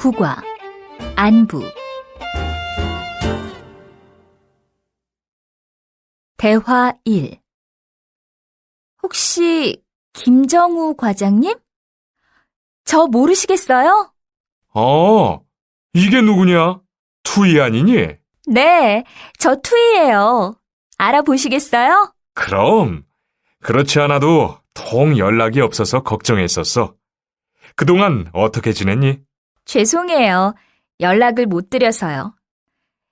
국화, 안부. 대화 1. 혹시 김정우 과장님? 저 모르시겠어요? 이게 누구냐? 투이 아니니? 네, 저 투이예요. 알아보시겠어요? 그럼. 그렇지 않아도 통 연락이 없어서 걱정했었어. 그동안 어떻게 지냈니? 죄송해요. 연락을 못 드려서요.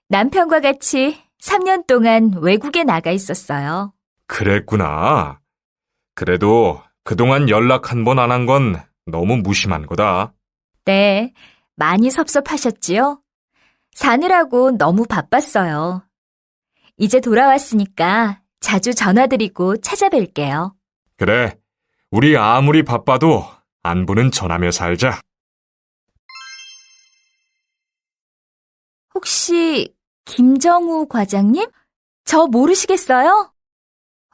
남편과 같이 3년 동안 외국에 나가 있었어요. 그랬구나. 그래도 그동안 연락 한 번 안 한 건 너무 무심한 거다. 네, 많이 섭섭하셨지요? 사느라고 너무 바빴어요. 이제 돌아왔으니까 자주 전화드리고 찾아뵐게요. 그래, 우리 아무리 바빠도 안부는 전하며 살자. 혹시 김정우 과장님? 저 모르시겠어요?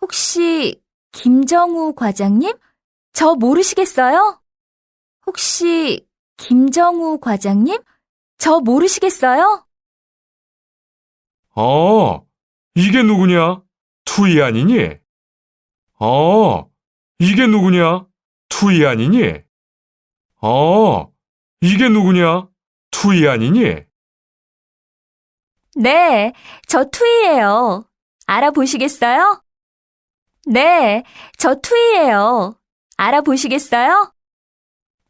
혹시 김정우 과장님? 저 모르시겠어요? 혹시 김정우 과장님? 저 모르시겠어요? 이게 누구냐? 투이 아니니? 이게 누구냐? 투이 아니니? 이게 누구냐? 투이 아니니? 네, 저 투이예요. 알아보시겠어요? 네, 저 투이예요. 알아보시겠어요?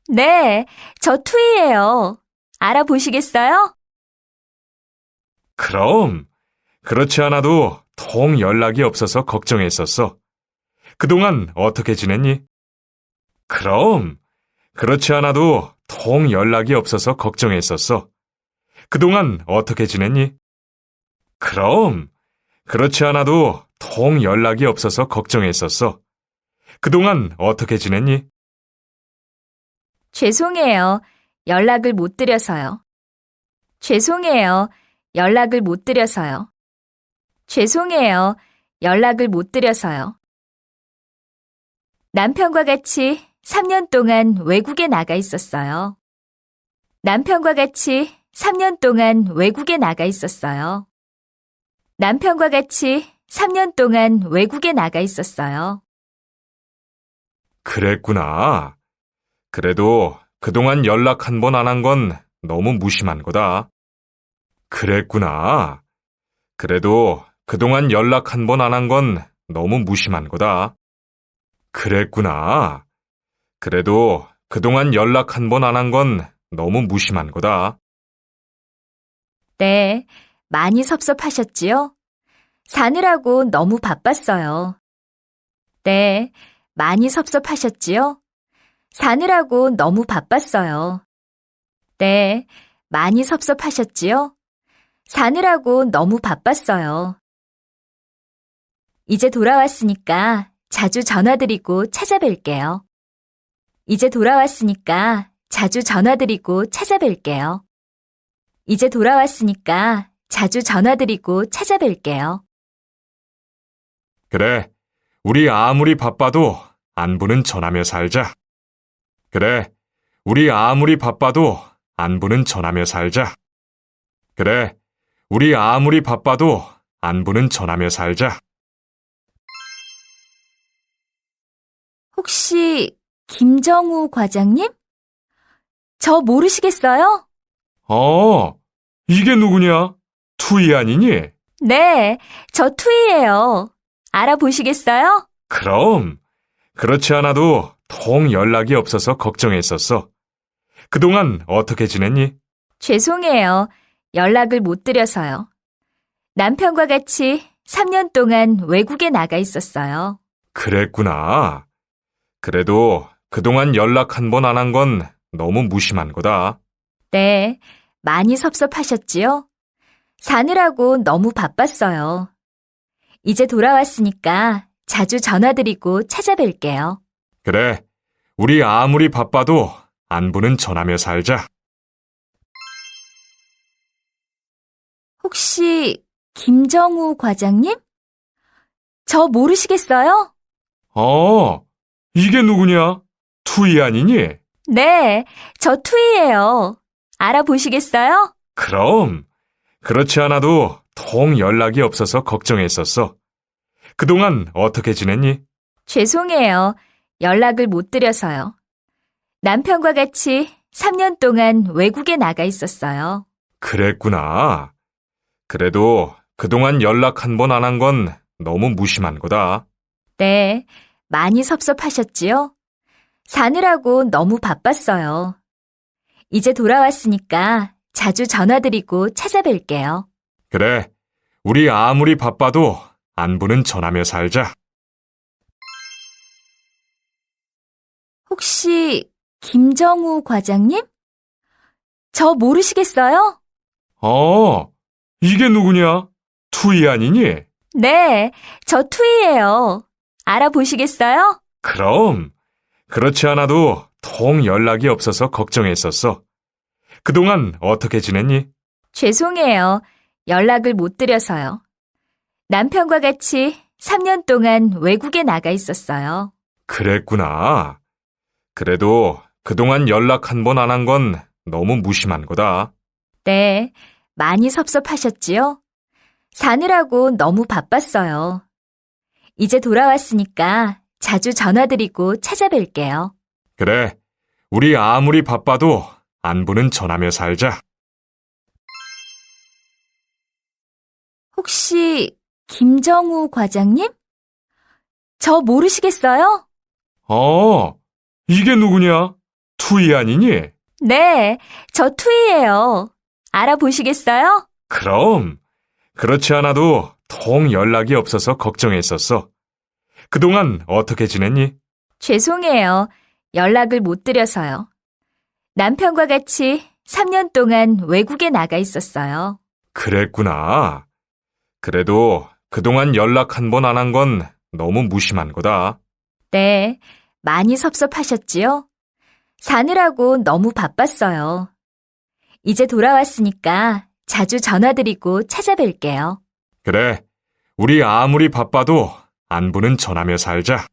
네, 저 투이예요. 알아보시겠어요? 그럼. 그렇지 않아도 통 연락이 없어서 걱정했었어. 그동안 어떻게 지냈니? 그럼. 그렇지 않아도 통 연락이 없어서 걱정했었어. 그동안 어떻게 지냈니? 그럼. 그렇지 않아도 통 연락이 없어서 걱정했었어. 그동안 어떻게 지냈니? 죄송해요. 연락을 못 드려서요. 죄송해요. 연락을 못 드려서요. 죄송해요. 연락을 못 드려서요. 남편과 같이 3년 동안 외국에 나가 있었어요. 남편과 같이 3년 동안 외국에 나가 있었어요. 남편과 같이 3년 동안 외국에 나가 있었어요. 그랬구나. 그래도 그동안 연락 한 번 안 한 건 너무 무심한 거다. 그랬구나. 그래도 그동안 연락 한 번 안 한 건 너무 무심한 거다. 그랬구나. 그래도 그동안 연락 한 번 안 한 건 너무 무심한 거다. 네, 많이 섭섭하셨지요? 사느라고 너무 바빴어요. 네, 많이 섭섭하셨지요? 사느라고 너무 바빴어요. 네, 많이 섭섭하셨지요? 사느라고 너무 바빴어요. 이제 돌아왔으니까 자주 전화드리고 찾아뵐게요. 이제 돌아왔으니까 자주 전화드리고 찾아뵐게요. 이제 돌아왔으니까 자주 전화드리고 찾아뵐게요. 그래, 우리 아무리 바빠도 안부는 전하며 살자. 그래, 우리 아무리 바빠도 안부는 전하며 살자. 그래, 우리 아무리 바빠도 안부는 전하며 살자. 혹시 김정우 과장님? 저 모르시겠어요? 이게 누구냐? 투이 아니니? 네, 저 투이예요. 알아보시겠어요? 그럼. 그렇지 않아도 통 연락이 없어서 걱정했었어. 그동안 어떻게 지냈니? 죄송해요. 연락을 못 드려서요. 남편과 같이 3년 동안 외국에 나가 있었어요. 그랬구나. 그래도 그동안 연락 한 번 안 한 건 너무 무심한 거다. 네, 많이 섭섭하셨지요? 사느라고 너무 바빴어요. 이제 돌아왔으니까 자주 전화드리고 찾아뵐게요. 그래, 우리 아무리 바빠도 안부는 전하며 살자. 혹시 김정우 과장님? 저 모르시겠어요? 이게 누구냐? 투이 아니니? 네, 저 투이예요. 알아보시겠어요? 그럼. 그렇지 않아도 통 연락이 없어서 걱정했었어. 그동안 어떻게 지냈니? 죄송해요. 연락을 못 드려서요. 남편과 같이 3년 동안 외국에 나가 있었어요. 그랬구나. 그래도 그동안 연락 한 번 안 한 건 너무 무심한 거다. 네, 많이 섭섭하셨지요? 사느라고 너무 바빴어요. 이제 돌아왔으니까 자주 전화드리고 찾아뵐게요. 그래, 우리 아무리 바빠도 안부는 전하며 살자. 혹시 김정우 과장님? 저 모르시겠어요? 이게 누구냐? 투이 아니니? 네, 저 투이예요. 알아보시겠어요? 그럼. 그렇지 않아도 통 연락이 없어서 걱정했었어. 그동안 어떻게 지냈니? 죄송해요. 연락을 못 드려서요. 남편과 같이 3년 동안 외국에 나가 있었어요. 그랬구나. 그래도 그동안 연락 한 번 안 한 건 너무 무심한 거다. 네, 많이 섭섭하셨지요? 사느라고 너무 바빴어요. 이제 돌아왔으니까 자주 전화드리고 찾아뵐게요. 그래, 우리 아무리 바빠도 안부는 전하며 살자. 혹시 김정우 과장님? 저 모르시겠어요? 이게 누구냐? 투이 아니니? 네, 저 투이예요. 알아보시겠어요? 그럼. 그렇지 않아도 통 연락이 없어서 걱정했었어. 그동안 어떻게 지냈니? 죄송해요. 연락을 못 드려서요. 남편과 같이 3년 동안 외국에 나가 있었어요. 그랬구나. 그래도 그동안 연락 한 번 안 한 건 너무 무심한 거다. 네, 많이 섭섭하셨지요? 사느라고 너무 바빴어요. 이제 돌아왔으니까 자주 전화드리고 찾아뵐게요. 그래, 우리 아무리 바빠도 안부는 전하며 살자.